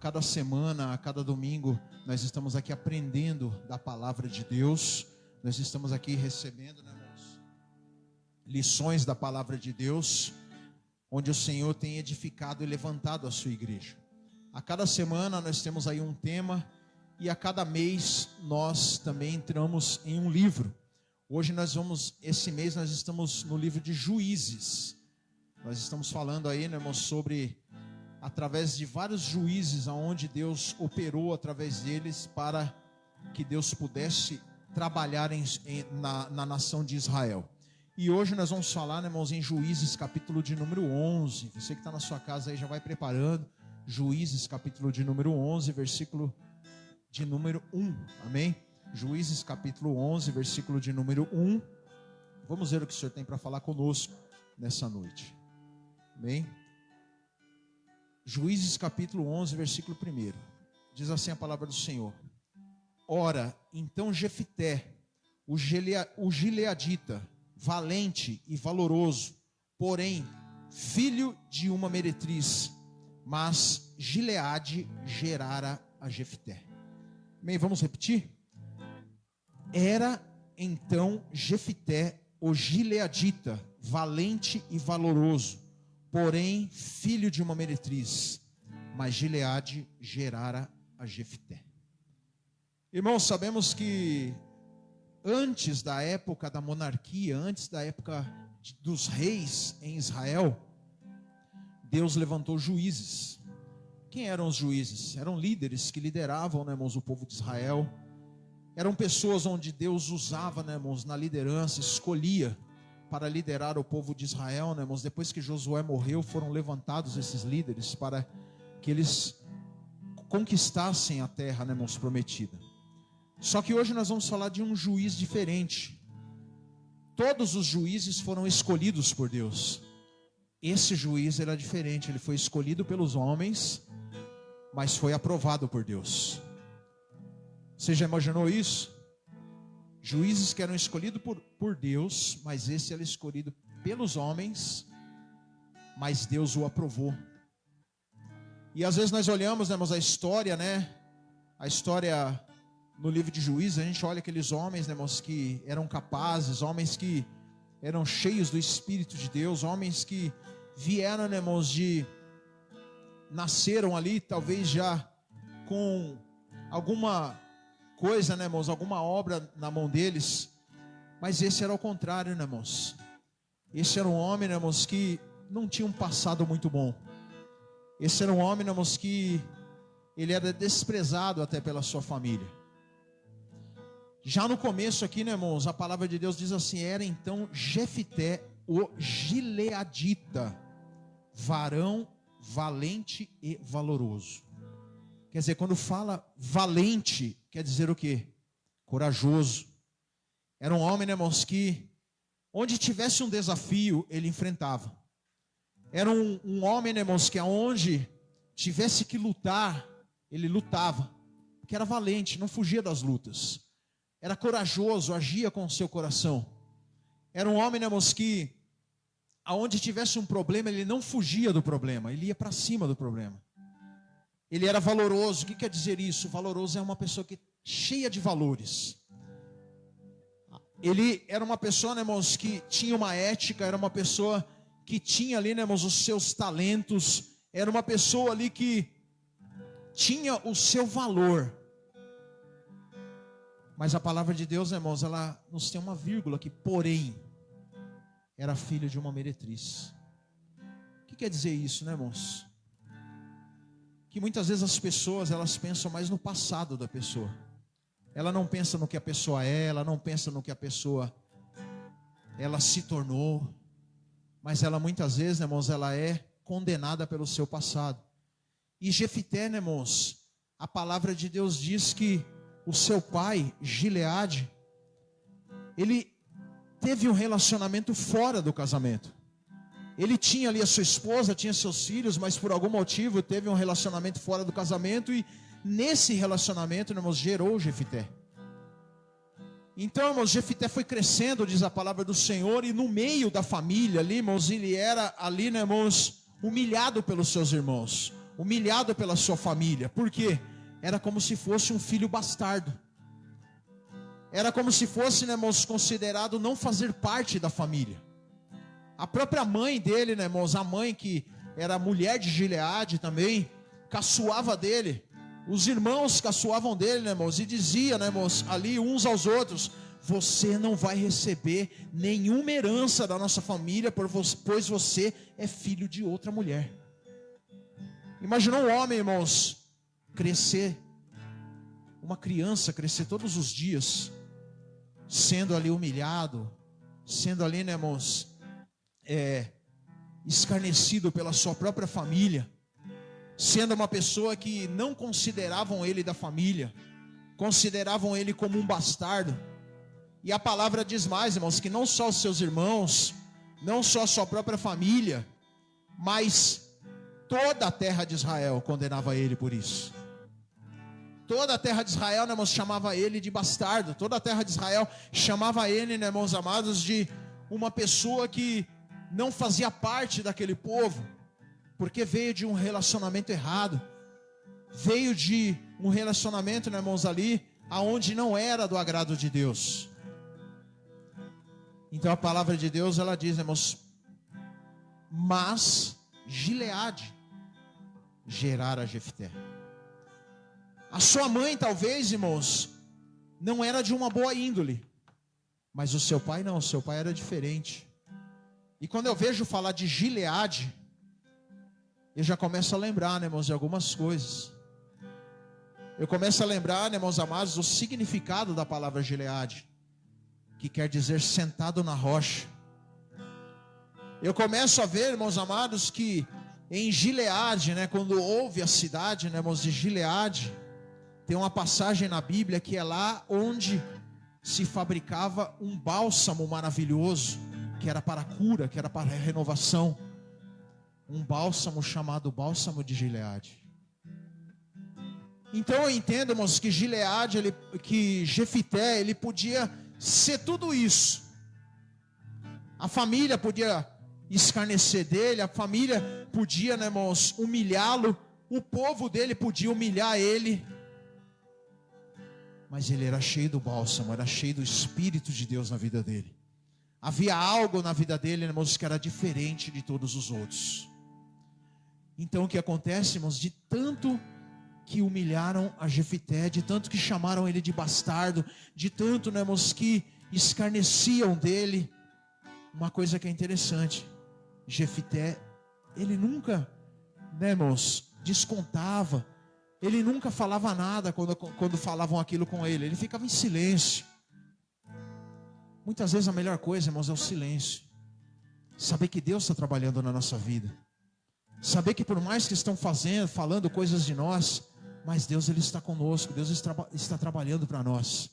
cada semana, a cada domingo, nós estamos aqui aprendendo da palavra de Deus. Nós estamos aqui recebendo, né, irmãos, lições da palavra de Deus, onde o Senhor tem edificado e levantado a sua igreja. A cada semana nós temos aí um tema, e a cada mês nós também entramos em um livro. Hoje esse mês nós estamos no livro de Juízes. Nós estamos falando aí, né, irmãos, sobre através de vários juízes, aonde Deus operou através deles para que Deus pudesse trabalhar na nação de Israel. E hoje nós vamos falar, né, irmãos, em Juízes capítulo de número 11. Você que está na sua casa aí já vai preparando. Juízes capítulo de número 11, versículo de número 1. Amém? Juízes capítulo 11, versículo de número 1. Vamos ver o que o Senhor tem para falar conosco nessa noite. Amém? Juízes capítulo 11, versículo 1. Diz assim a palavra do Senhor: Ora, então Jefité, o gileadita, valente e valoroso, porém filho de uma meretriz, mas Gileade gerara a Jefité. Amém? Vamos repetir? Era então Jefité, o gileadita, valente e valoroso, porém filho de uma meretriz, mas Gileade gerara a Jefité. Irmãos, sabemos que antes da época da monarquia, antes da época dos reis em Israel, Deus levantou juízes. Quem eram os juízes? Eram líderes que lideravam, né, irmãos, o povo de Israel. Eram pessoas onde Deus usava, né, irmãos, na liderança, escolhia para liderar o povo de Israel, né, irmãos. Depois que Josué morreu, foram levantados esses líderes para que eles conquistassem a terra, né, irmãos, prometida. Só que hoje nós vamos falar de um juiz diferente. Todos os juízes foram escolhidos por Deus. Esse juiz era diferente, ele foi escolhido pelos homens, mas foi aprovado por Deus. Você já imaginou isso? Juízes que eram escolhidos por Deus, mas esse era escolhido pelos homens, mas Deus o aprovou. E às vezes nós olhamos, né, irmãos, a história, né? A história no livro de Juízes, a gente olha aqueles homens, né, irmãos, que eram capazes, homens que eram cheios do Espírito de Deus, homens que vieram, né, irmãos, nasceram ali, talvez já com alguma coisa, né, irmãos, alguma obra na mão deles, mas esse era o contrário, né, irmãos. Esse era um homem, né, irmãos, que não tinha um passado muito bom. Esse era um homem, né, irmãos, que ele era desprezado até pela sua família. Já no começo aqui, né, irmãos, a palavra de Deus diz assim: era então Jefité, o gileadita, varão valente e valoroso. Quer dizer, quando fala valente, quer dizer o quê? Corajoso. Era um homem, né, irmãos, que onde tivesse um desafio, ele enfrentava. Era um homem, né, irmãos, que aonde tivesse que lutar, ele lutava. Porque era valente, não fugia das lutas. Era corajoso, agia com o seu coração. Era um homem, né, irmãos, que aonde tivesse um problema, ele não fugia do problema, ele ia para cima do problema. Ele era valoroso. O que quer dizer isso? Valoroso é uma pessoa que cheia de valores. Ele era uma pessoa, né, irmãos, que tinha uma ética, era uma pessoa que tinha ali, né, irmãos, os seus talentos, era uma pessoa ali que tinha o seu valor. Mas a palavra de Deus, né, irmãos, ela nos tem uma vírgula aqui, porém, era filho de uma meretriz. O que quer dizer isso, né, irmãos? Que muitas vezes as pessoas, elas pensam mais no passado da pessoa. Ela não pensa no que a pessoa é, ela não pensa no que a pessoa ela se tornou. Mas ela muitas vezes, né, irmãos, ela é condenada pelo seu passado. E Jefité, né, irmãos, a palavra de Deus diz que o seu pai, Gileade, ele teve um relacionamento fora do casamento. Ele tinha ali a sua esposa, tinha seus filhos, mas por algum motivo teve um relacionamento fora do casamento, e nesse relacionamento, irmãos, gerou Jefité. Então, irmãos, Jefité foi crescendo, diz a palavra do Senhor, e no meio da família ali, irmãos, ele era ali, né, irmãos, humilhado pelos seus irmãos. humilhado pela sua família. Por quê? Era como se fosse um filho bastardo. Era como se fosse, né, irmãos, considerado não fazer parte da família. A própria mãe dele, né, irmãos, a mãe que era mulher de Gileade também, caçoava dele. Os irmãos caçoavam dele, né, irmãos, e dizia, né, irmãos, ali uns aos outros: você não vai receber nenhuma herança da nossa família, pois você é filho de outra mulher. Imaginou um homem, irmãos, crescer, uma criança crescer todos os dias, sendo ali humilhado, sendo ali, né, irmãos, escarnecido pela sua própria família, sendo uma pessoa que não consideravam ele da família, consideravam ele como um bastardo. E a palavra diz mais, irmãos, que não só os seus irmãos, não só a sua própria família, mas toda a terra de Israel condenava ele por isso. Toda a terra de Israel, né, irmãos, chamava ele de bastardo. Toda a terra de Israel chamava ele, né, irmãos amados, de uma pessoa que não fazia parte daquele povo, porque veio de um relacionamento errado, veio de um relacionamento, né, irmãos, ali, aonde não era do agrado de Deus. Então a palavra de Deus, ela diz, né, irmãos, mas Gileade gerara Jefté. A sua mãe, talvez, irmãos, não era de uma boa índole, mas o seu pai não, o seu pai era diferente. E quando eu vejo falar de Gileade, eu já começo a lembrar, né, irmãos, de algumas coisas. Eu começo a lembrar, né, irmãos amados, o significado da palavra Gileade, que quer dizer sentado na rocha. Eu começo a ver, irmãos amados, que em Gileade, né, quando houve a cidade, né, irmãos, de Gileade, tem uma passagem na Bíblia que é lá onde se fabricava um bálsamo maravilhoso, que era para a cura, que era para a renovação. Um bálsamo chamado bálsamo de Gileade. Então eu entendo, irmãos, que Gileade, que Jefité, ele podia ser tudo isso. A família podia escarnecer dele, a família podia, né, irmãos, humilhá-lo, o povo dele podia humilhar ele. Mas ele era cheio do bálsamo, era cheio do Espírito de Deus na vida dele. Havia algo na vida dele, irmãos, que era diferente de todos os outros. Então o que acontece, irmãos, de tanto que humilharam a Jefité, de tanto que chamaram ele de bastardo, de tanto, né, irmãos, que escarneciam dele, uma coisa que é interessante, Jefité, ele nunca, né, irmãos, descontava, ele nunca falava nada quando falavam aquilo com ele, ele ficava em silêncio. Muitas vezes a melhor coisa, irmãos, é o silêncio. Saber que Deus está trabalhando na nossa vida. Saber que por mais que estão falando coisas de nós, mas Deus, ele está conosco, Deus está trabalhando para nós.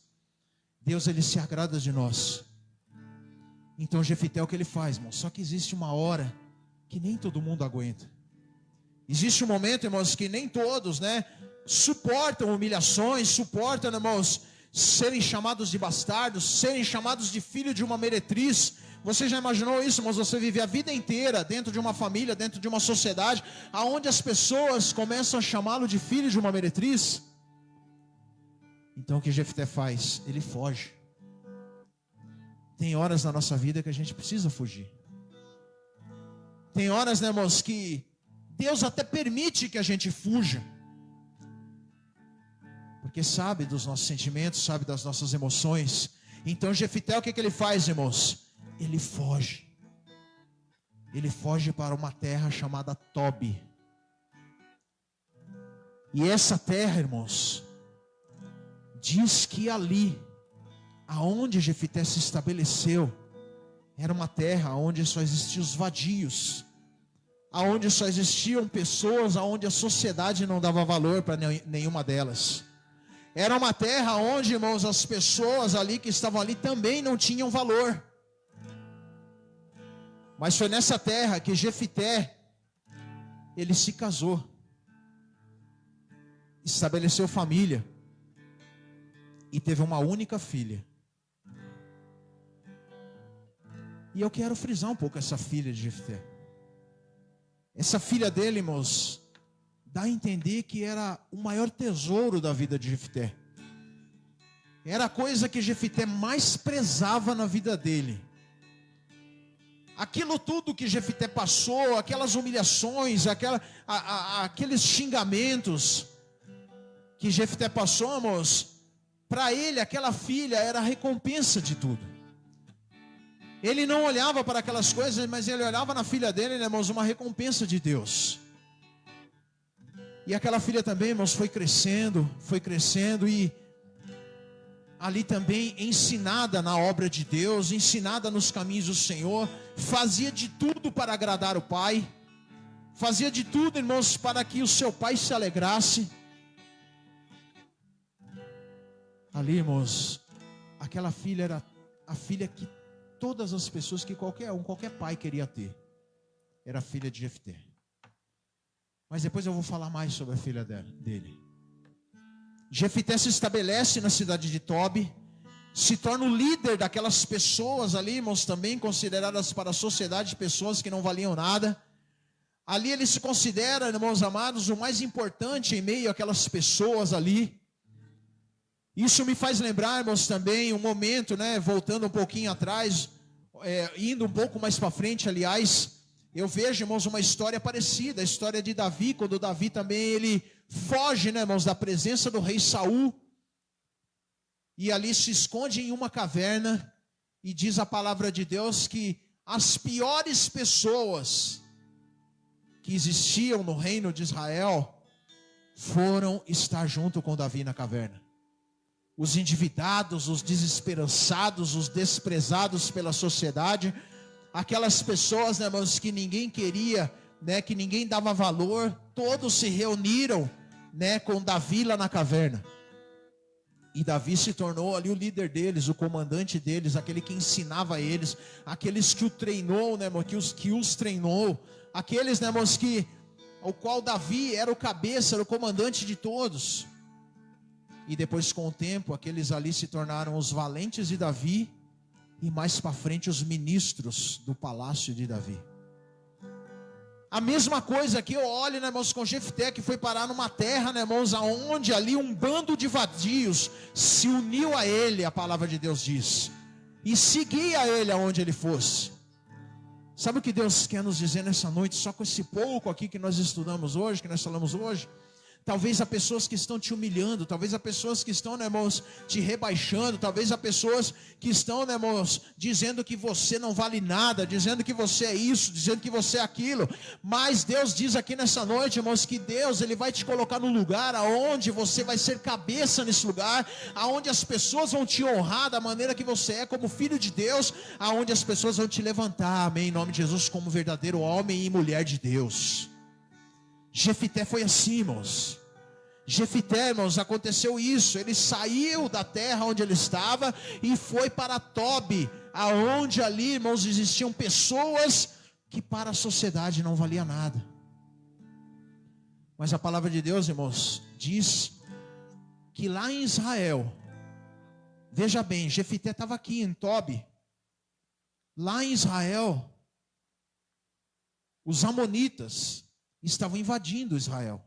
Deus, ele se agrada de nós. Então Jefité, o que ele faz, irmão? Só que existe uma hora que nem todo mundo aguenta. Existe um momento, irmãos, que nem todos, né, suportam humilhações, suportam, irmãos, serem chamados de bastardos, serem chamados de filho de uma meretriz. Você já imaginou isso, irmãos? Você vive a vida inteira dentro de uma família, dentro de uma sociedade, aonde as pessoas começam a chamá-lo de filho de uma meretriz. Então o que Jefté faz? Ele foge. Tem horas na nossa vida que a gente precisa fugir. Tem horas, né, irmãos, que Deus até permite que a gente fuja, porque sabe dos nossos sentimentos, sabe das nossas emoções. Então Jefté, o que ele faz, irmãos? Ele foge. Ele foge para uma terra chamada Tobi. E essa terra, irmãos, diz que ali, aonde Jefté se estabeleceu, era uma terra onde só existiam os vadios, aonde só existiam pessoas, aonde a sociedade não dava valor para nenhuma delas. Era uma terra onde, irmãos, as pessoas ali que estavam ali também não tinham valor. Mas foi nessa terra que Jefté, ele se casou, estabeleceu família e teve uma única filha. E eu quero frisar um pouco essa filha de Jefté. Essa filha dele, irmãos, dá a entender que era o maior tesouro da vida de Jefté. Era a coisa que Jefté mais prezava na vida dele. Aquilo tudo que Jefté passou, aquelas humilhações, aqueles xingamentos que Jefté passou, irmãos, para ele aquela filha era a recompensa de tudo. Ele não olhava para aquelas coisas, mas ele olhava na filha dele, né, irmãos, uma recompensa de Deus. E aquela filha também, irmãos, foi crescendo e ali também ensinada na obra de Deus, ensinada nos caminhos do Senhor, fazia de tudo para agradar o pai, fazia de tudo, irmãos, para que o seu pai se alegrasse. Ali, irmãos, aquela filha era a filha que todas as pessoas, que qualquer pai queria ter, era a filha de Jefté. Mas depois eu vou falar mais sobre a filha dele. Jefté se estabelece na cidade de Tobi, se torna o líder daquelas pessoas ali, irmãos, também consideradas para a sociedade pessoas que não valiam nada. Ali ele se considera, irmãos amados, o mais importante em meio àquelas pessoas ali. Isso me faz lembrar, irmãos, também um momento, né, voltando um pouquinho atrás, indo um pouco mais para frente, aliás, eu vejo, irmãos, uma história parecida, a história de Davi, quando Davi também, ele foge, né, irmãos, da presença do rei Saul, e ali se esconde em uma caverna, e diz a palavra de Deus que as piores pessoas que existiam no reino de Israel foram estar junto com Davi na caverna. Os endividados, os desesperançados, os desprezados pela sociedade, aquelas pessoas, né, irmãos, que ninguém queria, né, que ninguém dava valor, todos se reuniram, né, com Davi lá na caverna. E Davi se tornou ali o líder deles, o comandante deles, aquele que ensinava eles, aqueles que o treinou, né, irmão, que os treinou, aqueles, né, irmãos, o qual Davi era o cabeça, era o comandante de todos. E depois, com o tempo, aqueles ali se tornaram os valentes de Davi, e mais para frente os ministros do palácio de Davi. A mesma coisa aqui eu olho, né, irmãos, com Jefté, que foi parar numa terra, né, irmãos, aonde ali um bando de vadios se uniu a ele, a palavra de Deus diz, e seguia ele aonde ele fosse. Sabe o que Deus quer nos dizer nessa noite, só com esse pouco aqui que nós estudamos hoje, que nós falamos hoje? Talvez há pessoas que estão te humilhando, talvez há pessoas que estão, né, irmãos, te rebaixando, talvez há pessoas que estão, né, irmãos, dizendo que você não vale nada, dizendo que você é isso, dizendo que você é aquilo. Mas Deus diz aqui nessa noite, irmãos, que Deus, Ele vai te colocar no lugar aonde você vai ser cabeça nesse lugar, aonde as pessoas vão te honrar da maneira que você é, como filho de Deus, aonde as pessoas vão te levantar, amém, em nome de Jesus, como verdadeiro homem e mulher de Deus. Jefté foi assim, irmãos. Jefté, irmãos, aconteceu isso. Ele saiu da terra onde ele estava e foi para Tobi, aonde ali, irmãos, existiam pessoas que para a sociedade não valia nada. Mas a palavra de Deus, irmãos, diz que lá em Israel, veja bem, Jefté estava aqui em Tobi. Lá em Israel, os amonitas estavam invadindo Israel.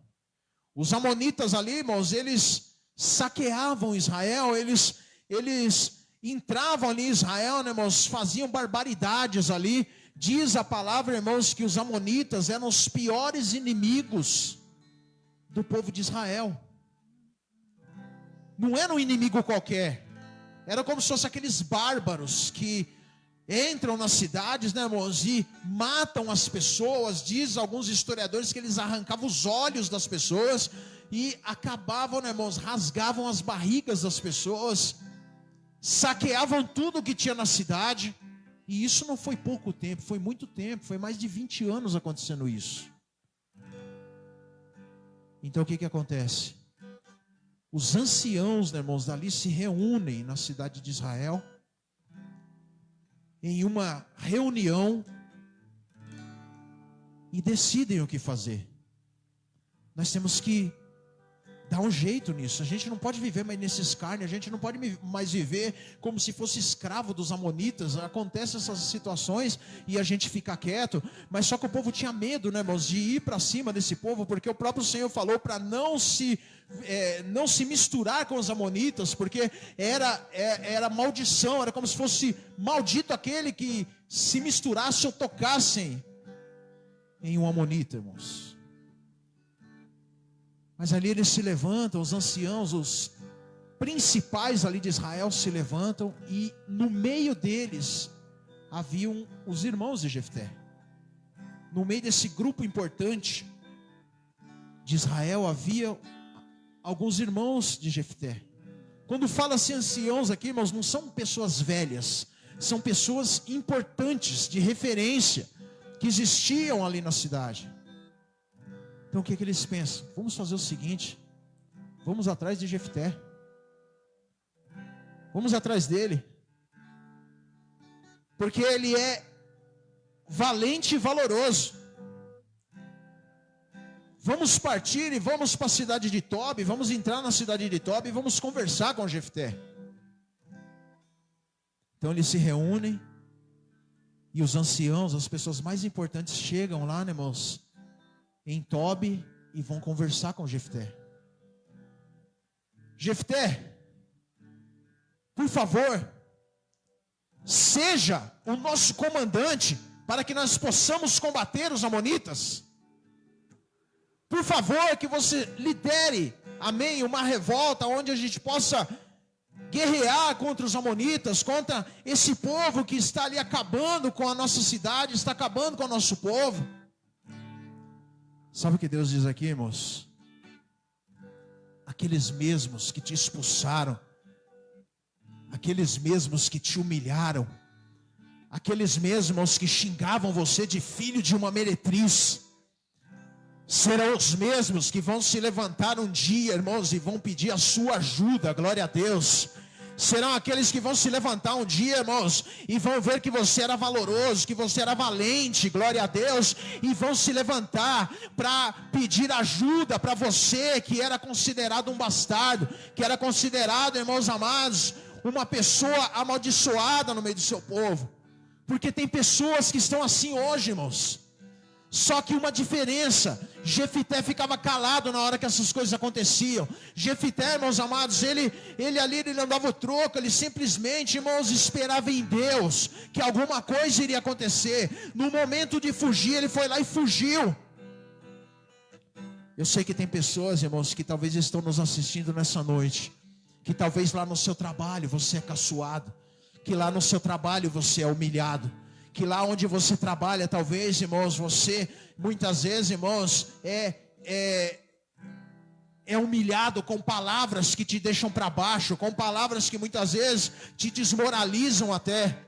Os amonitas ali, irmãos, eles saqueavam Israel, eles entravam ali em Israel, né, irmãos, faziam barbaridades ali. Diz a palavra, irmãos, que os amonitas eram os piores inimigos do povo de Israel. Não era um inimigo qualquer, era como se fossem aqueles bárbaros que entram nas cidades, né, irmãos, e matam as pessoas. Diz alguns historiadores que eles arrancavam os olhos das pessoas e acabavam, né, irmãos, rasgavam as barrigas das pessoas, saqueavam tudo que tinha na cidade. E isso não foi pouco tempo, foi muito tempo, foi mais de 20 anos acontecendo isso. Então o que acontece? Os anciãos, né, irmãos, dali se reúnem na cidade de Israel, em uma reunião, e decidem o que fazer. Nós temos que Dá um jeito nisso. A gente não pode viver mais nesse escárnio. A gente não pode mais viver como se fosse escravo dos amonitas. Acontecem essas situações e a gente fica quieto. Mas só que o povo tinha medo, né, irmãos, de ir para cima desse povo, porque o próprio Senhor falou para não se misturar com os amonitas, porque era maldição. Era como se fosse maldito aquele que se misturasse ou tocassem em um amonita, irmãos. Mas ali eles se levantam, os anciãos, os principais ali de Israel se levantam, e no meio deles haviam os irmãos de Jefté. No meio desse grupo importante de Israel havia alguns irmãos de Jefté. Quando fala-se anciãos aqui, irmãos, não são pessoas velhas, são pessoas importantes, de referência, que existiam ali na cidade. Então o que eles pensam? Vamos fazer o seguinte: vamos atrás de Jefté, vamos atrás dele, porque ele é valente e valoroso. Vamos partir e vamos para a cidade de Tobi, vamos entrar na cidade de Tobi e vamos conversar com Jefté. Então eles se reúnem, e os anciãos, as pessoas mais importantes, chegam lá, né, irmãos, em Tobi, e vão conversar com Jefté. Jefté, por favor, seja o nosso comandante, para que nós possamos combater os amonitas. Por favor, que você lidere, amém, uma revolta onde a gente possa guerrear contra os amonitas, contra esse povo que está ali acabando com a nossa cidade, está acabando com o nosso povo. Sabe o que Deus diz aqui, irmãos? Aqueles mesmos que te expulsaram, aqueles mesmos que te humilharam, aqueles mesmos que xingavam você de filho de uma meretriz, serão os mesmos que vão se levantar um dia, irmãos, e vão pedir a sua ajuda. Glória a Deus. Serão aqueles que vão se levantar um dia, irmãos, e vão ver que você era valoroso, que você era valente, glória a Deus, e vão se levantar para pedir ajuda para você, que era considerado um bastardo, que era considerado, irmãos amados, uma pessoa amaldiçoada no meio do seu povo. Porque tem pessoas que estão assim hoje, irmãos. Só que uma diferença: Jefté ficava calado na hora que essas coisas aconteciam. Jefté, irmãos amados, ele não dava o troco, ele simplesmente, irmãos, esperava em Deus que alguma coisa iria acontecer. No momento de fugir, ele foi lá e fugiu. Eu sei que tem pessoas, irmãos, que talvez estão nos assistindo nessa noite, que talvez lá no seu trabalho você é caçoado, que lá no seu trabalho você é humilhado, que lá onde você trabalha, talvez, irmãos, você, muitas vezes, irmãos, é humilhado com palavras que te deixam para baixo, com palavras que muitas vezes te desmoralizam até.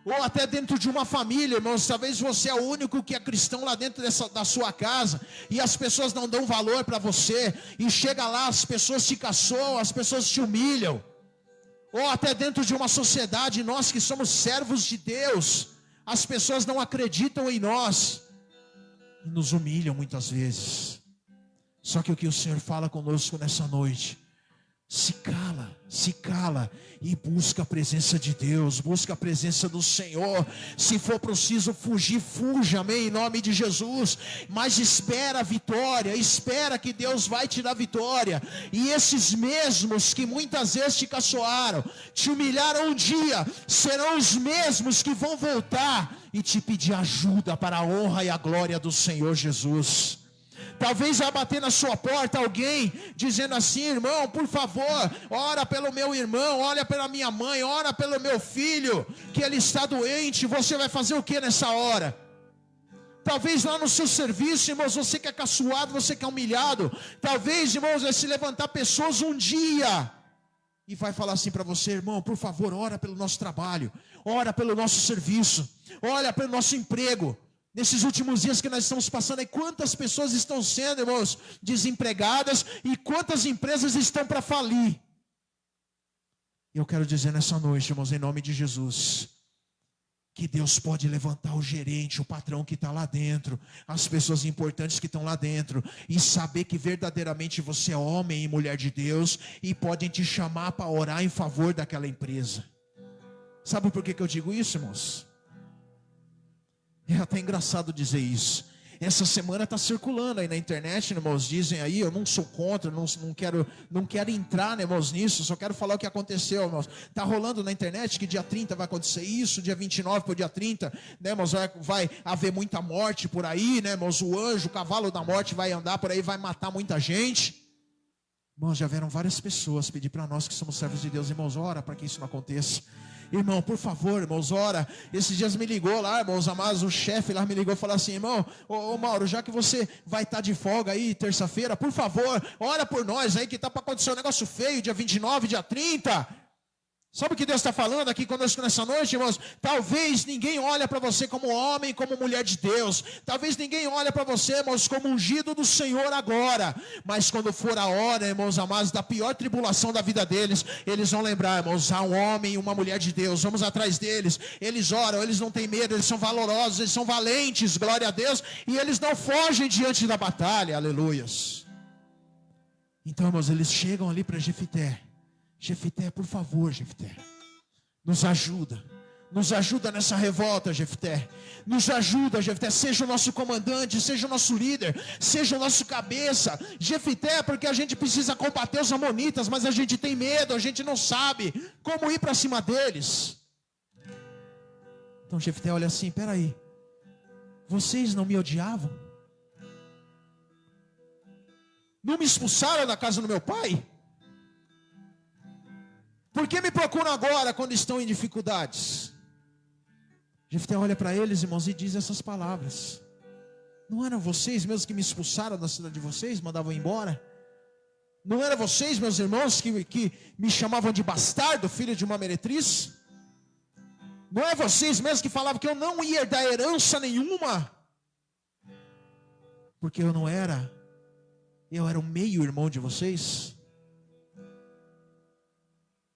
Ou até dentro de uma família, irmãos, talvez você é o único que é cristão lá dentro da sua casa, e as pessoas não dão valor para você, e chega lá, as pessoas te caçoam, as pessoas te humilham. Ou até dentro de uma sociedade, nós que somos servos de Deus, as pessoas não acreditam em nós e nos humilham muitas vezes. Só que o que o Senhor fala conosco nessa noite: se cala e busca a presença de Deus, busca a presença do Senhor. Se for preciso fugir, fuja, amém, em nome de Jesus. Mas espera a vitória, espera que Deus vai te dar vitória. E esses mesmos que muitas vezes te caçoaram, te humilharam um dia, serão os mesmos que vão voltar e te pedir ajuda para a honra e a glória do Senhor Jesus. Talvez vai bater na sua porta alguém dizendo assim: irmão, por favor, ora pelo meu irmão, ora pela minha mãe, ora pelo meu filho, que ele está doente. Você vai fazer o que nessa hora? Talvez lá no seu serviço, irmãos, você que é caçoado, você que é humilhado, talvez, irmãos, vai se levantar pessoas um dia e vai falar assim para você: irmão, por favor, ora pelo nosso trabalho, ora pelo nosso serviço, ora pelo nosso emprego. Nesses últimos dias que nós estamos passando aí, quantas pessoas estão sendo, irmãos, desempregadas, e quantas empresas estão para falir. E eu quero dizer nessa noite, irmãos, em nome de Jesus, que Deus pode levantar o gerente, o patrão que está lá dentro, as pessoas importantes que estão lá dentro, e saber que verdadeiramente você é homem e mulher de Deus, e podem te chamar para orar em favor daquela empresa. Sabe por que eu digo isso, irmãos? É até engraçado dizer isso. Essa semana está circulando aí na internet, né, irmãos? Dizem aí, eu não sou contra, não quero entrar, né, irmãos, nisso. Só quero falar o que aconteceu, irmãos. Está rolando na internet que dia 30 vai acontecer isso, dia 29 para o dia 30, né, irmãos? Vai haver muita morte por aí, né, irmãos? O anjo, o cavalo da morte vai andar por aí, vai matar muita gente. Irmãos, já vieram várias pessoas pedir para nós que somos servos de Deus, irmãos, ora para que isso não aconteça. Irmão, por favor, irmãos, ora. Esses dias me ligou lá, irmãos amados, o chefe lá me ligou e falou assim: irmão, ô Mauro, já que você vai estar de folga aí terça-feira, por favor, ora por nós aí que está para acontecer um negócio feio, dia 29, dia 30. Sabe o que Deus está falando aqui conosco nessa noite, irmãos? Talvez ninguém olhe para você como homem, como mulher de Deus. Talvez ninguém olhe para você, irmãos, como ungido do Senhor agora. Mas quando for a hora, irmãos amados, da pior tribulação da vida deles, eles vão lembrar, irmãos, há um homem e uma mulher de Deus. Vamos atrás deles. Eles oram, eles não têm medo, eles são valorosos, eles são valentes, glória a Deus. E eles não fogem diante da batalha, aleluias. Então, irmãos, eles chegam ali para Jefité. Jefité, por favor, Jefité, nos ajuda nessa revolta, Jefité, nos ajuda, Jefité, seja o nosso comandante, seja o nosso líder, seja o nosso cabeça, Jefité, porque a gente precisa combater os amonitas, mas a gente tem medo, a gente não sabe como ir para cima deles. Então Jefité olha assim: peraí, vocês não me odiavam? Não me expulsaram da casa do meu pai? Por que me procuram agora quando estão em dificuldades? Jefté olha para eles, irmãos, e diz essas palavras: não eram vocês mesmos que me expulsaram da cidade de vocês, mandavam embora? Não eram vocês, meus irmãos, que me chamavam de bastardo, filho de uma meretriz? Não é vocês mesmos que falavam que eu não ia herdar herança nenhuma? Porque eu era o meio-irmão de vocês?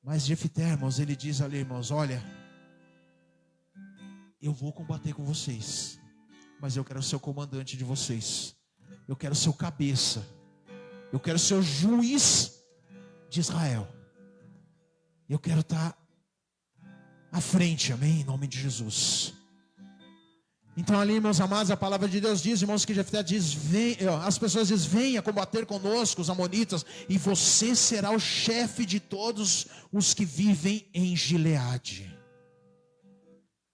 Mas Jefté, irmãos, ele diz ali, irmãos: olha, eu vou combater com vocês, mas eu quero ser o comandante de vocês, eu quero ser o cabeça, eu quero ser o juiz de Israel, eu quero estar à frente, amém, em nome de Jesus. Então ali, meus amados, a palavra de Deus diz, irmãos, que Jefté diz, as pessoas dizem: venha combater conosco os amonitas, e você será o chefe de todos os que vivem em Gileade.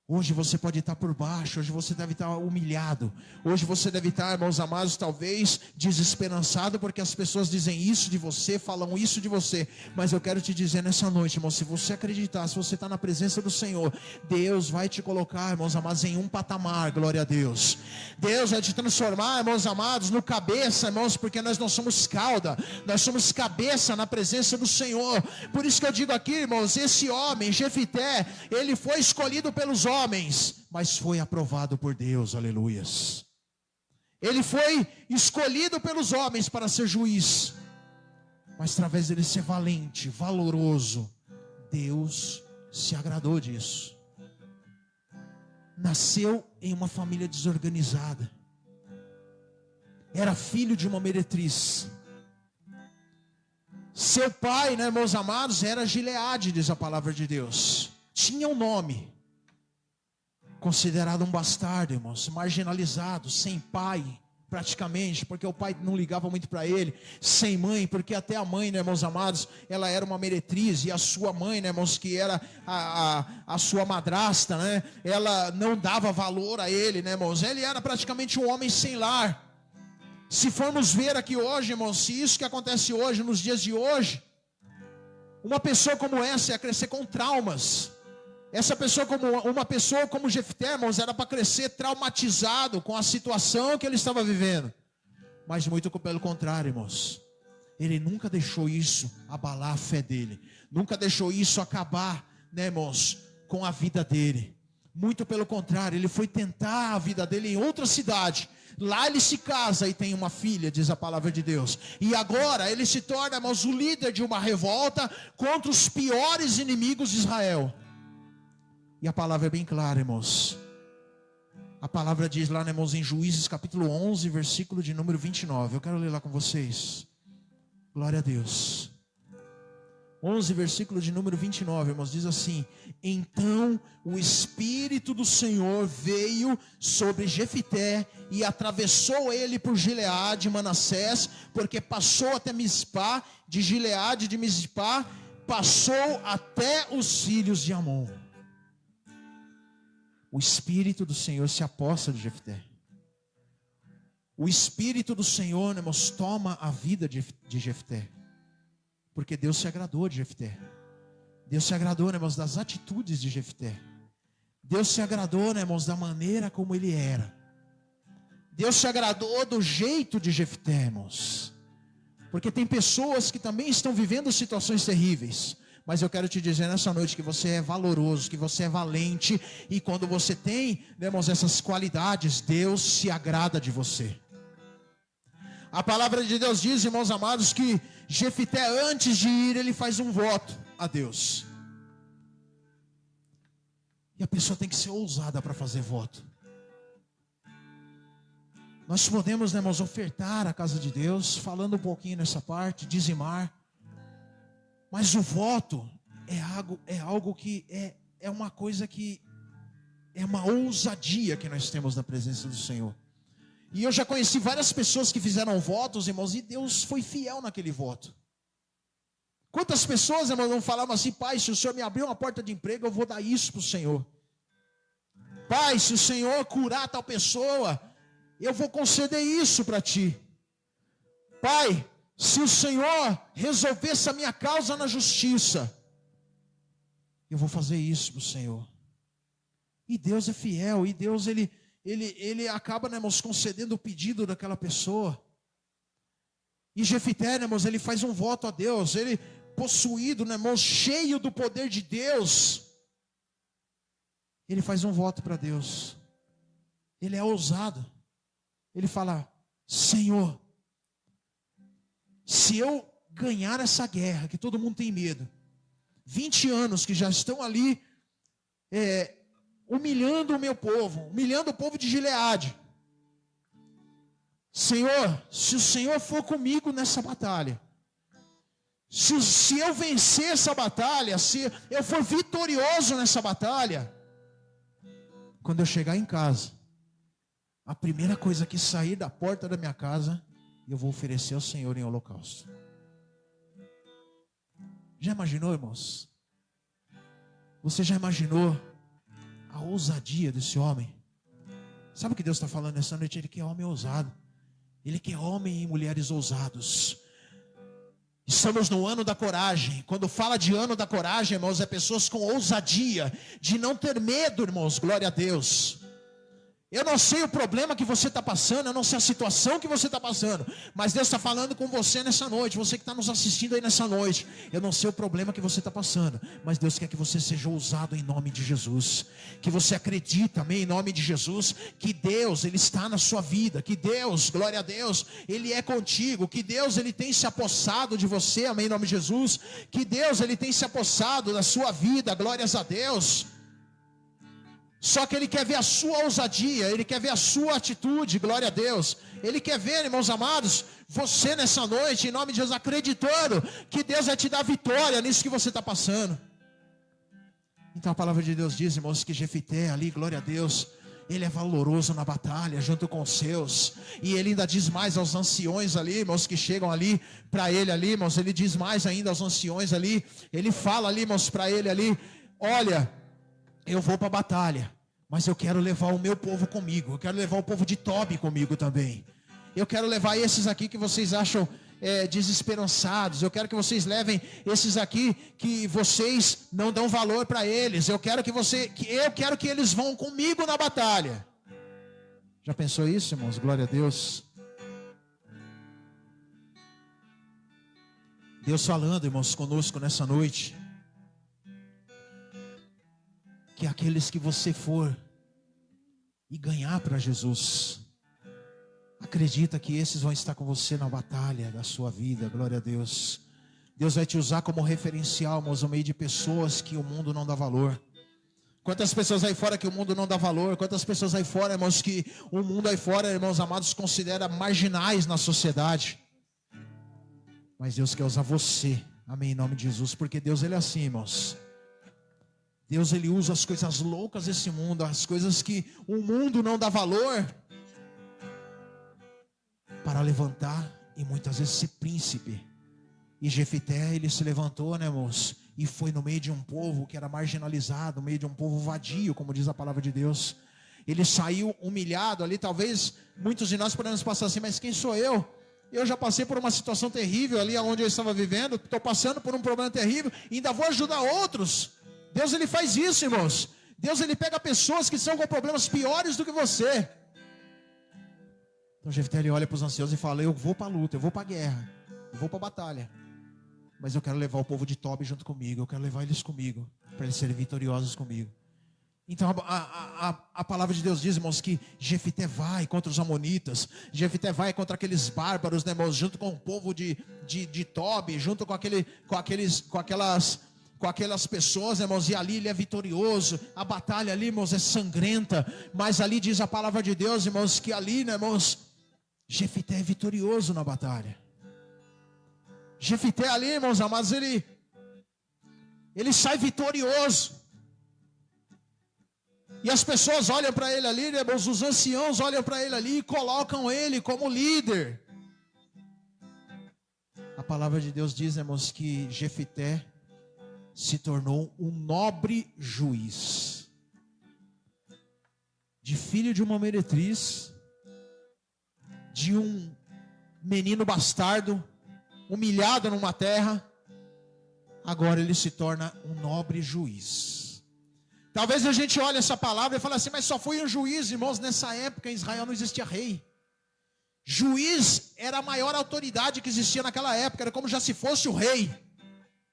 Hoje você pode estar por baixo, hoje você deve estar humilhado, hoje você deve estar, irmãos amados, talvez desesperançado, porque as pessoas dizem isso de você, falam isso de você. Mas eu quero te dizer nessa noite, irmão, se você acreditar, se você está na presença do Senhor, Deus vai te colocar, irmãos amados, em um patamar, glória a Deus. Deus vai te transformar, irmãos amados, no cabeça, irmãos, porque nós não somos cauda, nós somos cabeça na presença do Senhor. Por isso que eu digo aqui, irmãos, esse homem, Jefté, ele foi escolhido pelos homens, mas foi aprovado por Deus, aleluias. Ele foi escolhido pelos homens para ser juiz, mas através dele ser valente, valoroso, Deus se agradou disso. Nasceu em uma família desorganizada, era filho de uma meretriz. Seu pai, né, meus amados, era Gileade, diz a palavra de Deus. Tinha um nome, considerado um bastardo, irmãos, marginalizado, sem pai, praticamente, porque o pai não ligava muito para ele, sem mãe, porque até a mãe, né, meus amados, ela era uma meretriz, e a sua mãe, né, irmãos, que era a sua madrasta, né, ela não dava valor a ele, né, irmãos, ele era praticamente um homem sem lar. Se formos ver aqui hoje, irmãos, se isso que acontece hoje, nos dias de hoje, uma pessoa como essa ia crescer com traumas. Uma pessoa como Jefté, irmãos, era para crescer traumatizado com a situação que ele estava vivendo. Mas muito pelo contrário, irmãos, ele nunca deixou isso abalar a fé dele, nunca deixou isso acabar, né, irmãos, com a vida dele. Muito pelo contrário, ele foi tentar a vida dele em outra cidade. Lá ele se casa e tem uma filha, diz a palavra de Deus. E agora ele se torna, irmãos, o líder de uma revolta contra os piores inimigos de Israel. E a palavra é bem clara, irmãos. A palavra diz lá, irmãos, em Juízes capítulo 11, versículo de número 29. Eu quero ler lá com vocês. Glória a Deus. 11, versículo de número 29, irmãos, diz assim: então o Espírito do Senhor veio sobre Jefité e atravessou ele por Gileade e Manassés, porque passou até Mispá, de Gileade de Mispá, passou até os filhos de Amon. O Espírito do Senhor se aposta de Jefté. O Espírito do Senhor, irmãos, toma a vida de Jefté. Porque Deus se agradou de Jefté. Deus se agradou, irmãos, das atitudes de Jefté. Deus se agradou, irmãos, da maneira como ele era. Deus se agradou do jeito de Jefté, irmãos. Porque tem pessoas que também estão vivendo situações terríveis. Mas eu quero te dizer nessa noite que você é valoroso, que você é valente. E quando você tem, irmãos, essas qualidades, Deus se agrada de você. A palavra de Deus diz, irmãos amados, que Jefité, antes de ir, ele faz um voto a Deus. E a pessoa tem que ser ousada para fazer voto. Nós podemos, né, irmãos, ofertar a casa de Deus, falando um pouquinho nessa parte, dizimar. Mas o voto é algo que é uma coisa que é uma ousadia que nós temos na presença do Senhor. E eu já conheci várias pessoas que fizeram votos, irmãos, e Deus foi fiel naquele voto. Quantas pessoas, irmãos, não falavam assim: pai, se o Senhor me abrir uma porta de emprego, eu vou dar isso para o Senhor. Pai, se o Senhor curar tal pessoa, eu vou conceder isso para ti. Pai, se o Senhor resolver essa minha causa na justiça, eu vou fazer isso para o Senhor. E Deus é fiel, e Deus ele acaba, né, irmãos, concedendo o pedido daquela pessoa. E Jefité, né, irmãos, ele faz um voto a Deus. Ele, possuído, né, irmãos, cheio do poder de Deus, ele faz um voto para Deus. Ele é ousado. Ele fala: Senhor, se eu ganhar essa guerra, que todo mundo tem medo, 20 anos que já estão ali, humilhando o meu povo, humilhando o povo de Gileade. Senhor, se o Senhor for comigo nessa batalha, se eu vencer essa batalha, se eu for vitorioso nessa batalha, quando eu chegar em casa, a primeira coisa que sair da porta da minha casa, eu vou oferecer ao Senhor em holocausto. Já imaginou, irmãos? Você já imaginou a ousadia desse homem? Sabe o que Deus está falando nessa noite? Ele quer homem ousado. Ele quer homem e mulheres ousados. Estamos no ano da coragem. Quando fala de ano da coragem, irmãos, é pessoas com ousadia, de não ter medo, irmãos, glória a Deus. Eu não sei o problema que você está passando, eu não sei a situação que você está passando, mas Deus está falando com você nessa noite, você que está nos assistindo aí nessa noite. Eu não sei o problema que você está passando, mas Deus quer que você seja ousado em nome de Jesus, que você acredite, amém, em nome de Jesus, que Deus, Ele está na sua vida, que Deus, glória a Deus, Ele é contigo, que Deus, Ele tem se apossado de você, amém, em nome de Jesus, que Deus, Ele tem se apossado da sua vida, glórias a Deus. Só que Ele quer ver a sua ousadia, Ele quer ver a sua atitude, glória a Deus. Ele quer ver, irmãos amados, você nessa noite, em nome de Jesus, acreditando que Deus vai te dar vitória nisso que você está passando. Então a palavra de Deus diz, irmãos, que Jefité ali, glória a Deus, ele é valoroso na batalha, junto com os seus. E ele ainda diz mais aos anciões ali, irmãos, que chegam ali para ele ali, irmãos, ele diz mais ainda aos anciões ali. Ele fala ali, irmãos, para ele ali: olha, eu vou para a batalha, mas eu quero levar o meu povo comigo. Eu quero levar o povo de Tobi comigo também. Eu quero levar esses aqui que vocês acham desesperançados. Eu quero que vocês levem esses aqui que vocês não dão valor para eles. Eu quero que eles vão comigo na batalha. Já pensou isso, irmãos? Glória a Deus. Deus falando, irmãos, conosco nessa noite, que aqueles que você for e ganhar para Jesus, acredita que esses vão estar com você na batalha da sua vida, glória a Deus. Deus vai te usar como referencial, irmãos, no meio de pessoas que o mundo não dá valor, Quantas pessoas aí fora que o mundo não dá valor, quantas pessoas aí fora, irmãos, que o mundo aí fora, irmãos amados, considera marginais na sociedade. Mas Deus quer usar você, amém, em nome de Jesus, porque Deus, Ele é assim, irmãos. Deus, Ele usa as coisas loucas desse mundo, as coisas que o mundo não dá valor, para levantar e muitas vezes ser príncipe. E Jefité, ele se levantou, né, irmãos, e foi no meio de um povo que era marginalizado, no meio de um povo vadio, como diz a palavra de Deus. Ele saiu humilhado ali. Talvez muitos de nós podemos passar assim, mas quem sou eu? Eu já passei por uma situação terrível ali onde eu estava vivendo, estou passando por um problema terrível, e ainda vou ajudar outros. Deus, Ele faz isso, irmãos. Deus, Ele pega pessoas que estão com problemas piores do que você. Então Jefté, ele olha para os anciãos e fala: eu vou para a luta, eu vou para a guerra, eu vou para a batalha, mas eu quero levar o povo de Tobi junto comigo, eu quero levar eles comigo, para eles serem vitoriosos comigo. Então a palavra de Deus diz, irmãos, que Jefité vai contra os amonitas, Jefité vai contra aqueles bárbaros, né, irmãos, junto com o povo de Tobi, junto com aquelas pessoas, né, irmãos, e ali ele é vitorioso. A batalha ali, irmãos, é sangrenta, mas ali diz a palavra de Deus, irmãos, que ali, né, irmãos, Jefité é vitorioso na batalha. Jefité ali, irmãos amados, ele sai vitorioso. E as pessoas olham para ele ali, né, irmãos, os anciãos olham para ele ali e colocam ele como líder. A palavra de Deus diz, irmãos, que Jefité se tornou um nobre juiz. De filho de uma meretriz, de um menino bastardo, humilhado numa terra, agora ele se torna um nobre juiz. Talvez a gente olhe essa palavra e fale assim, mas só foi um juiz, irmãos. Nessa época em Israel não existia rei. Juiz era a maior autoridade que existia naquela época, era como já se fosse o rei.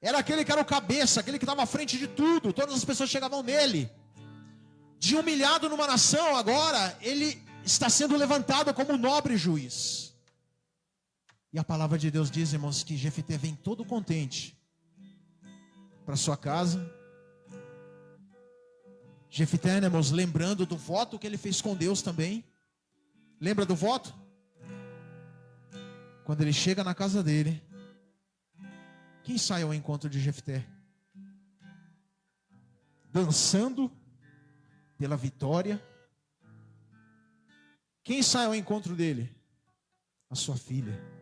Era aquele que era o cabeça, aquele que estava à frente de tudo, todas as pessoas chegavam nele. De humilhado numa nação, agora ele está sendo levantado como um nobre juiz. E a palavra de Deus diz, irmãos, que Jefité vem todo contente para sua casa. Jefité, né, irmãos, lembrando do voto que ele fez com Deus também. Lembra do voto? Quando ele chega na casa dele, quem sai ao encontro de Jefté? Dançando pela vitória. Quem sai ao encontro dele? A sua filha.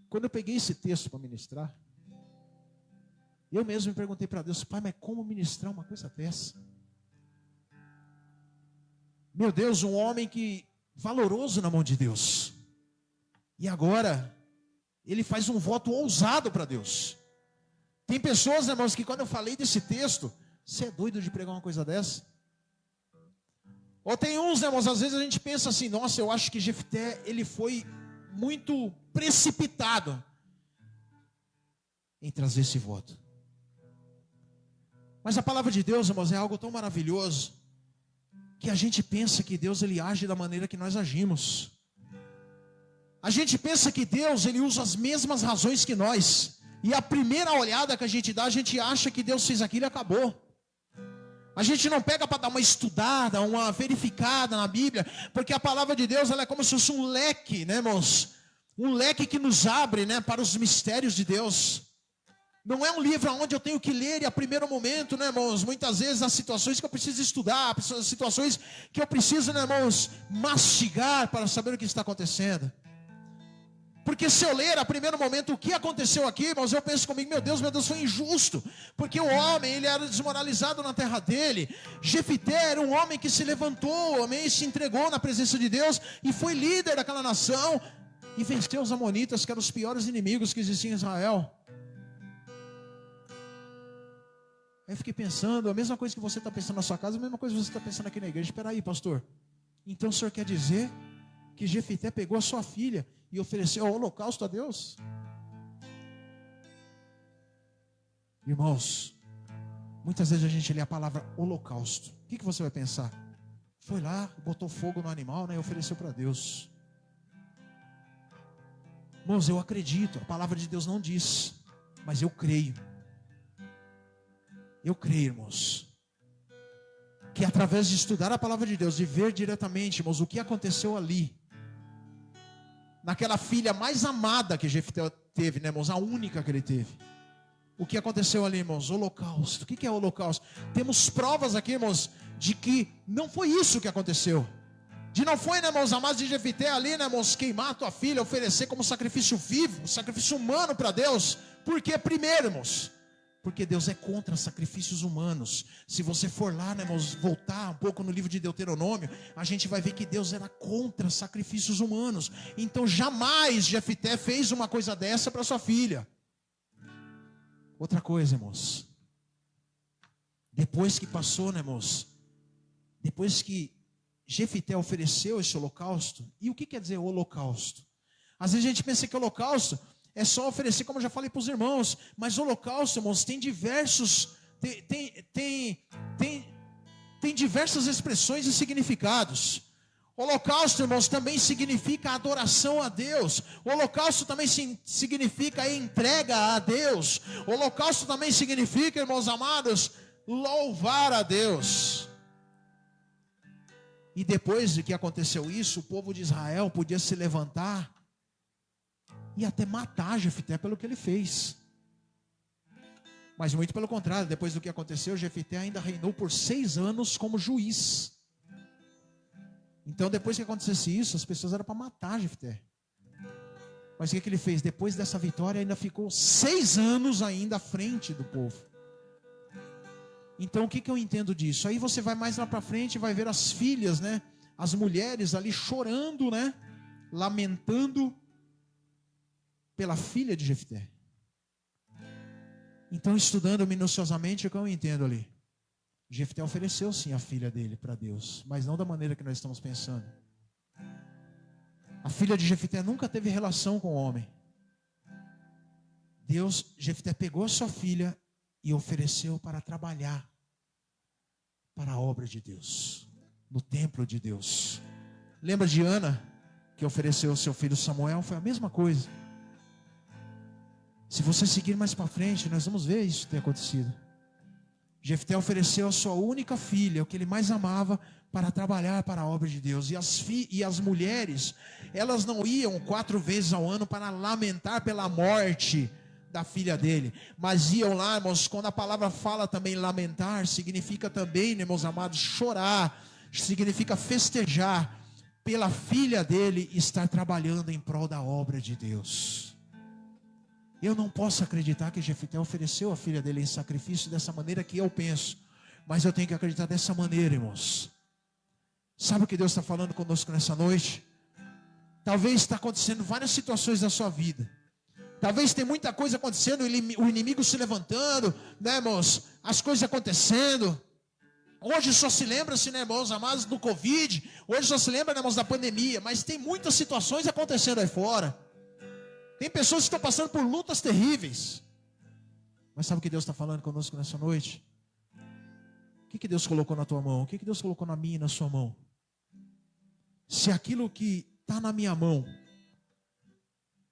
Quando eu peguei esse texto para ministrar, eu mesmo me perguntei para Deus: Pai, mas como ministrar uma coisa dessa? Meu Deus, um homem que valoroso na mão de Deus. E agora ele faz um voto ousado para Deus. Tem pessoas, irmãos, que quando eu falei desse texto, você é doido de pregar uma coisa dessa? Ou tem uns, irmãos, às vezes a gente pensa assim: nossa, eu acho que Jefté, ele foi muito precipitado em trazer esse voto. Mas a palavra de Deus, irmãos, é algo tão maravilhoso, que a gente pensa que Deus, ele age da maneira que nós agimos. A gente pensa que Deus, ele usa as mesmas razões que nós. E a primeira olhada que a gente dá, a gente acha que Deus fez aquilo e acabou. A gente não pega para dar uma estudada, uma verificada na Bíblia, porque a palavra de Deus, ela é como se fosse um leque, né, irmãos? Um leque que nos abre, né, para os mistérios de Deus. Não é um livro onde eu tenho que ler e a primeiro momento, né, irmãos? Muitas vezes há situações que eu preciso estudar, situações que eu preciso, né, irmãos, mastigar para saber o que está acontecendo. Porque se eu ler a primeiro momento o que aconteceu aqui, irmãos, eu penso comigo: meu Deus, foi injusto. Porque o homem, ele era desmoralizado na terra dele. Jefité era um homem que se levantou, amém, se entregou na presença de Deus e foi líder daquela nação e venceu os amonitas, que eram os piores inimigos que existiam em Israel. Aí eu fiquei pensando, a mesma coisa que você está pensando na sua casa, a mesma coisa que você está pensando aqui na igreja. Espera aí, pastor. Então o senhor quer dizer que Jefité pegou a sua filha e ofereceu o holocausto a Deus? Irmãos, muitas vezes a gente lê a palavra holocausto. O que você vai pensar? Foi lá, botou fogo no animal, né, e ofereceu para Deus. Irmãos, eu acredito, a palavra de Deus não diz, mas eu creio Eu creio, irmãos, que através de estudar a palavra de Deus, de ver diretamente, irmãos, o que aconteceu ali, naquela filha mais amada que Jefté teve, né, irmãos, a única que ele teve. O que aconteceu ali, irmãos? Holocausto. O que é holocausto? Temos provas aqui, irmãos, de que não foi isso que aconteceu. De não foi, né, irmãos, amados, de Jefté ali, né, irmãos, queimar a tua filha, oferecer como sacrifício vivo, sacrifício humano para Deus. Por quê? Primeiro, irmãos, porque Deus é contra sacrifícios humanos. Se você for lá, né, irmãos, voltar um pouco no livro de Deuteronômio, a gente vai ver que Deus era contra sacrifícios humanos. Então jamais Jefté fez uma coisa dessa para sua filha. Outra coisa, irmãos, depois que passou, né, irmãos, depois que Jefté ofereceu esse holocausto, e o que quer dizer holocausto? Às vezes a gente pensa que holocausto é só oferecer, como eu já falei para os irmãos, mas holocausto, irmãos, tem diversos, tem diversas expressões e significados. Holocausto, irmãos, também significa adoração a Deus. Holocausto também significa entrega a Deus. Holocausto também significa, irmãos amados, louvar a Deus. E depois de que aconteceu isso, o povo de Israel podia se levantar e até matar Jefté pelo que ele fez. Mas muito pelo contrário, depois do que aconteceu, Jefté ainda reinou por 6 anos como juiz. Então, depois que acontecesse isso, as pessoas eram para matar Jefté. Mas o que ele fez? Depois dessa vitória, ainda ficou 6 anos ainda à frente do povo. Então, o que eu entendo disso? Aí você vai mais lá para frente e vai ver as filhas, né? As mulheres ali chorando, né? Lamentando pela filha de Jefté. Então, estudando minuciosamente, o que eu entendo ali? Jefté ofereceu sim a filha dele para Deus, mas não da maneira que nós estamos pensando. A filha de Jefté nunca teve relação com o homem. Jefté pegou a sua filha e ofereceu para trabalhar para a obra de Deus, no templo de Deus. Lembra de Ana, que ofereceu o seu filho Samuel? Foi a mesma coisa. Se você seguir mais para frente, nós vamos ver isso ter acontecido. Jefté ofereceu a sua única filha, o que ele mais amava, para trabalhar para a obra de Deus. E as mulheres, elas não iam 4 vezes ao ano para lamentar pela morte da filha dele, mas iam lá, irmãos, quando a palavra fala também lamentar, significa também, né, meus amados, chorar, significa festejar pela filha dele estar trabalhando em prol da obra de Deus. Eu não posso acreditar que Jefté ofereceu a filha dele em sacrifício dessa maneira que eu penso, mas eu tenho que acreditar dessa maneira, irmãos. Sabe o que Deus está falando conosco nessa noite? Talvez está acontecendo várias situações na sua vida. Talvez tem muita coisa acontecendo, o inimigo se levantando, né, irmãos? As coisas acontecendo. Hoje só se lembra-se, né, irmãos amados, do Covid. Hoje só se lembra, né, irmãos, da pandemia. Mas tem muitas situações acontecendo aí fora. Tem pessoas que estão passando por lutas terríveis. Mas sabe o que Deus está falando conosco nessa noite? O que Deus colocou na tua mão? O que Deus colocou na minha e na sua mão? Se aquilo que está na minha mão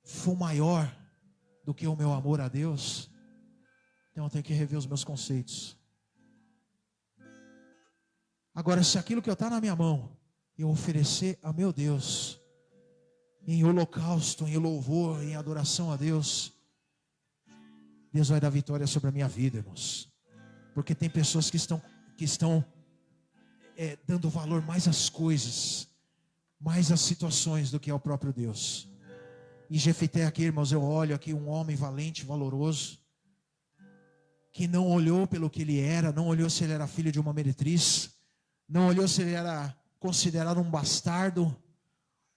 for maior do que o meu amor a Deus, então eu tenho que rever os meus conceitos. Agora, se aquilo que está na minha mão eu oferecer a meu Deus, em holocausto, em louvor, em adoração a Deus, Deus vai dar vitória sobre a minha vida, irmãos. Porque tem pessoas que estão dando valor mais às coisas, mais às situações do que ao próprio Deus. E Jefté aqui, irmãos, eu olho aqui um homem valente, valoroso, que não olhou pelo que ele era, não olhou se ele era filho de uma meretriz, não olhou se ele era considerado um bastardo,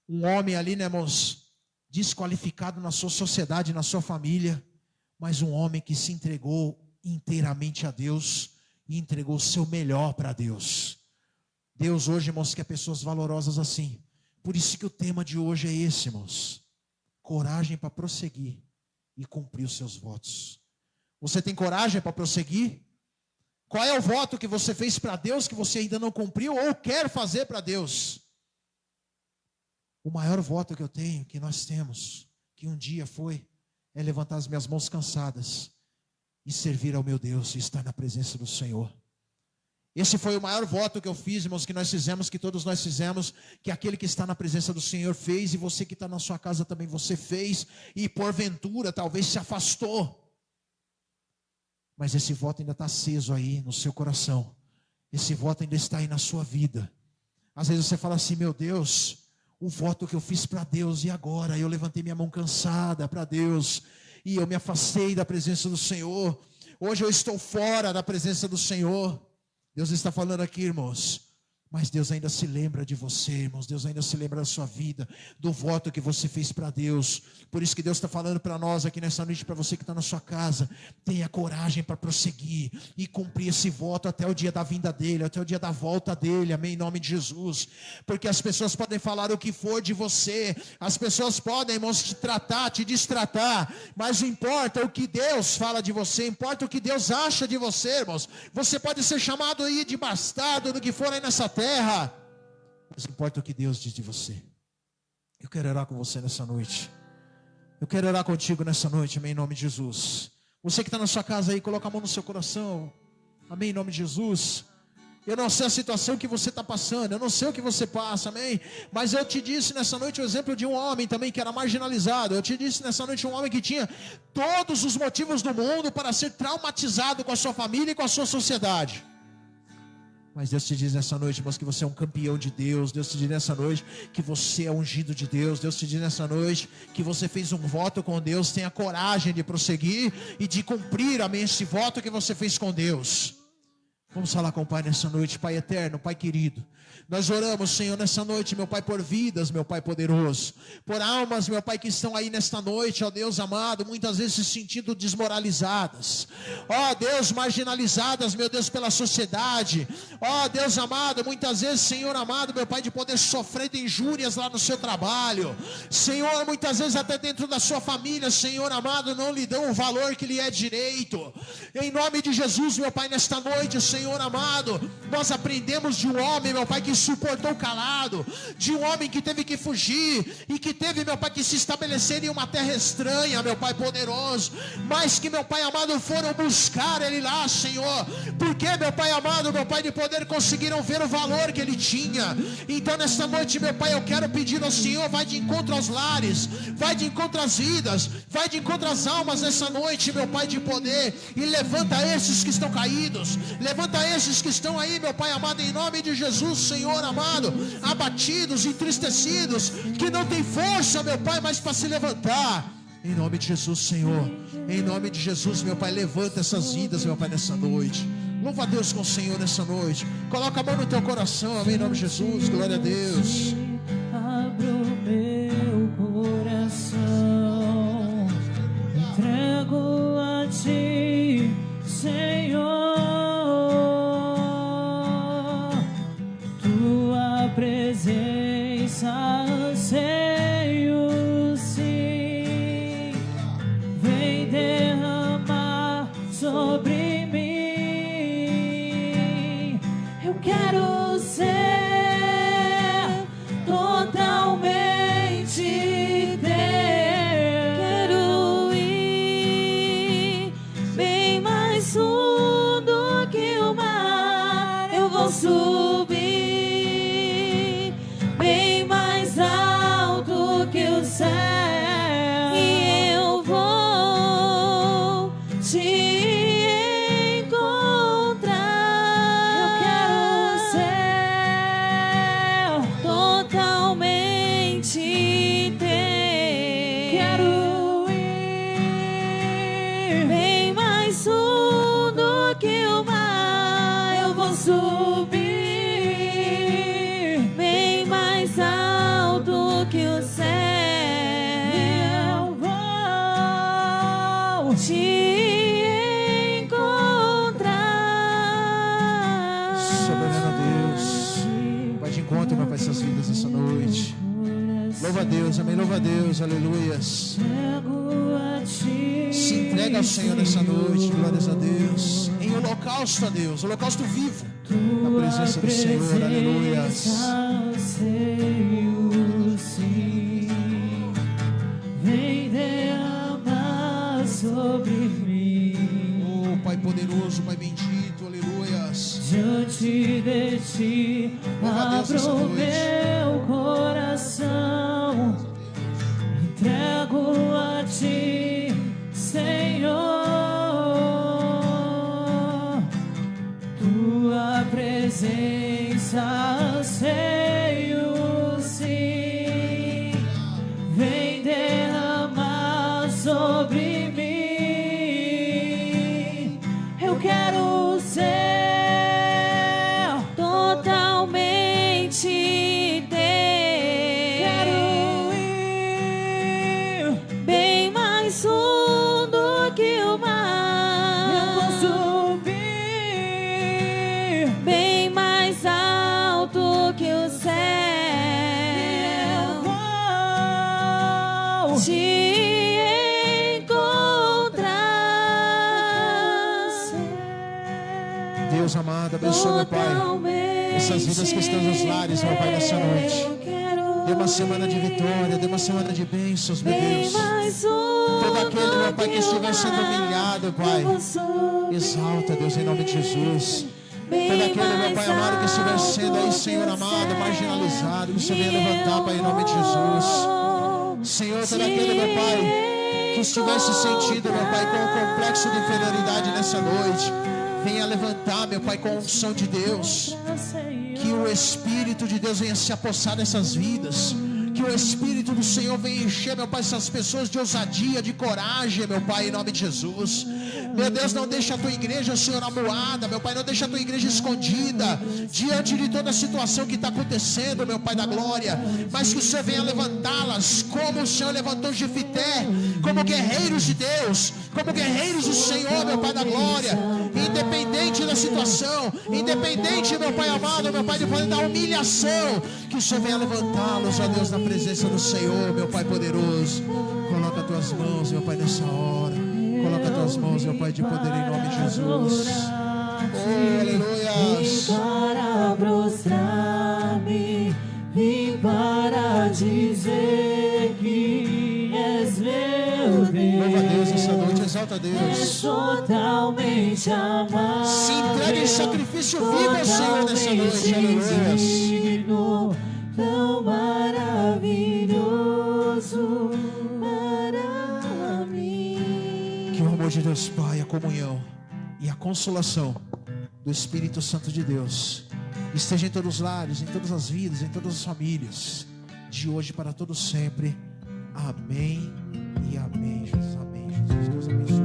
um homem ali, né, irmãos, desqualificado na sua sociedade, na sua família, mas um homem que se entregou inteiramente a Deus e entregou o seu melhor para Deus. Deus hoje, irmãos, quer pessoas valorosas assim. Por isso que o tema de hoje é esse, irmãos. Coragem para prosseguir e cumprir os seus votos. Você tem coragem para prosseguir? Qual é o voto que você fez para Deus que você ainda não cumpriu ou quer fazer para Deus? O maior voto que eu tenho, que nós temos, que um dia foi, é levantar as minhas mãos cansadas e servir ao meu Deus e estar na presença do Senhor. Esse foi o maior voto que eu fiz, irmãos, que nós fizemos, que todos nós fizemos, que aquele que está na presença do Senhor fez, e você que está na sua casa também você fez, e porventura talvez se afastou. Mas esse voto ainda está aceso aí no seu coração. Esse voto ainda está aí na sua vida. Às vezes você fala assim, meu Deus, o voto que eu fiz para Deus, e agora? Eu levantei minha mão cansada para Deus, e eu me afastei da presença do Senhor. Hoje eu estou fora da presença do Senhor. Deus está falando aqui, irmãos, mas Deus ainda se lembra de você, irmãos. Deus ainda se lembra da sua vida, do voto que você fez para Deus. Por isso que Deus está falando para nós aqui nessa noite, para você que está na sua casa, tenha coragem para prosseguir e cumprir esse voto até o dia da vinda dele, até o dia da volta dele, amém, em nome de Jesus. Porque as pessoas podem falar o que for de você, as pessoas podem, irmãos, te tratar, te destratar, mas não importa o que Deus fala de você, importa o que Deus acha de você, irmãos. Você pode ser chamado aí de bastardo, do que for aí nessa terra, mas importa o que Deus diz de você. Eu quero orar com você nessa noite. Eu quero orar contigo nessa noite, amém, em nome de Jesus. Você que está na sua casa aí, coloca a mão no seu coração, amém, em nome de Jesus. Eu não sei a situação que você está passando, eu não sei o que você passa, amém. Mas eu te disse nessa noite o exemplo de um homem também que era marginalizado. Eu te disse nessa noite um homem que tinha todos os motivos do mundo para ser traumatizado com a sua família e com a sua sociedade. Mas Deus te diz nessa noite, irmãos, que você é um campeão de Deus. Deus te diz nessa noite que você é ungido de Deus. Deus te diz nessa noite que você fez um voto com Deus. Tenha coragem de prosseguir e de cumprir, amém, esse voto que você fez com Deus. Vamos falar com o Pai nessa noite. Pai eterno, Pai querido, nós oramos, Senhor, nessa noite, meu Pai, por vidas, meu Pai poderoso, por almas, meu Pai, que estão aí nesta noite, ó Deus amado, muitas vezes se sentindo desmoralizadas, ó Deus, marginalizadas, meu Deus, pela sociedade, ó Deus amado, muitas vezes, Senhor amado, meu Pai, de poder sofrer de injúrias lá no seu trabalho, Senhor, muitas vezes até dentro da sua família, Senhor amado, não lhe dão o valor que lhe é direito. Em nome de Jesus, meu Pai, nesta noite, Senhor amado, nós aprendemos de um homem, meu Pai, que suportou calado, de um homem que teve que fugir e que teve, meu Pai, que se estabelecer em uma terra estranha, meu Pai poderoso, mas que, meu Pai amado, foram buscar ele lá, Senhor, porque, meu Pai amado, meu Pai de poder, conseguiram ver o valor que ele tinha. Então nesta noite, meu Pai, eu quero pedir ao Senhor, vai de encontro aos lares, vai de encontro às vidas, vai de encontro às almas nessa noite, meu Pai de poder, e levanta esses que estão caídos, levanta esses que estão aí, meu Pai amado, em nome de Jesus, Senhor amado, abatidos, entristecidos, que não tem força, meu Pai, mais para se levantar. Em nome de Jesus, Senhor, em nome de Jesus, meu Pai, levanta essas vidas, meu Pai, nessa noite. Louva a Deus com o Senhor nessa noite. Coloca a mão no teu coração, amém, em nome de Jesus, glória a Deus. Abro meu coração, entrego a ti, Senhor. Presença, anseio, sim, vem derramar sobre mim. Eu quero ser totalmente teu. Quero ir bem mais fundo que o mar. Eu vou subir e eu vou te encontrar. Eu quero ser totalmente teu. Quero ir bem mais fundo que o mar. Eu vou subir bem mais alto que o céu. Te encontrar. Soberano Deus, vai de encontro, meu Pai, essas vidas essa noite. Louva a Deus, amém, louva a Deus, aleluias. Se entrega ao Senhor nessa noite, glórias a Deus. Em holocausto a Deus, holocausto vivo, na presença do Senhor, aleluias. Vem derramar sobre mim. Oh, poderoso, Pai bendito, aleluias. Diante de ti abro meu coração, entrego a ti, Senhor. Tua presença anseio, sim, vem derramar sobre mim. Eu quero ser totalmente teu. Quero ir bem mais fundo que o mar. Eu vou subir bem mais alto que o céu. Eu vou te encontrar. Deus amado, abençoa, meu Pai, essas vidas que estão nos lares, meu Pai, nessa noite. Dê uma semana de vitória, dê uma semana de bênçãos, meu Deus. Todo aquele, meu Pai, que estiver sendo humilhado, Pai, exalta, Deus, em nome de Jesus. Todo aquele, meu Pai amado, que estiver sendo aí, Senhor amado, marginalizado, que o Senhor venha levantar, Pai, em nome de Jesus. Senhor, todo aquele, meu Pai, que estivesse sentindo, meu Pai, com um complexo de inferioridade nessa noite, venha levantar, meu Pai, com a unção de Deus. Que o Espírito de Deus venha se apossar dessas vidas. Que o Espírito do Senhor venha encher, meu Pai, essas pessoas de ousadia, de coragem, meu Pai, em nome de Jesus. Meu Deus, não deixa a tua igreja, Senhor, amuada, meu Pai, não deixa a tua igreja escondida diante de toda a situação que está acontecendo, meu Pai da glória, mas que o Senhor venha levantá-las, como o Senhor levantou Jefité, como guerreiros de Deus, como guerreiros do Senhor, meu Pai da glória, independente da situação, independente, meu Pai amado, meu Pai, depois da humilhação, que o Senhor venha levantá-los, ó Deus, na presença do Senhor, meu Pai poderoso. Coloca as tuas mãos, meu Pai, nessa hora. Coloca as tuas mãos, meu Pai, de poder, em nome de Jesus. Oh, aleluia. Vim para prostrar-me, vim para dizer que és meu Deus. Louva a Deus essa noite, exalta a Deus. És totalmente amado. Se entregue em sacrifício vivo ao Senhor nessa noite, aleluia. Digno, tão maravilhoso para mim. Que o amor de Deus Pai, a comunhão e a consolação do Espírito Santo de Deus esteja em todos os lares, em todas as vidas, em todas as famílias, de hoje para todos sempre. Amém e amém, Jesus. Amém, Jesus. Deus abençoe.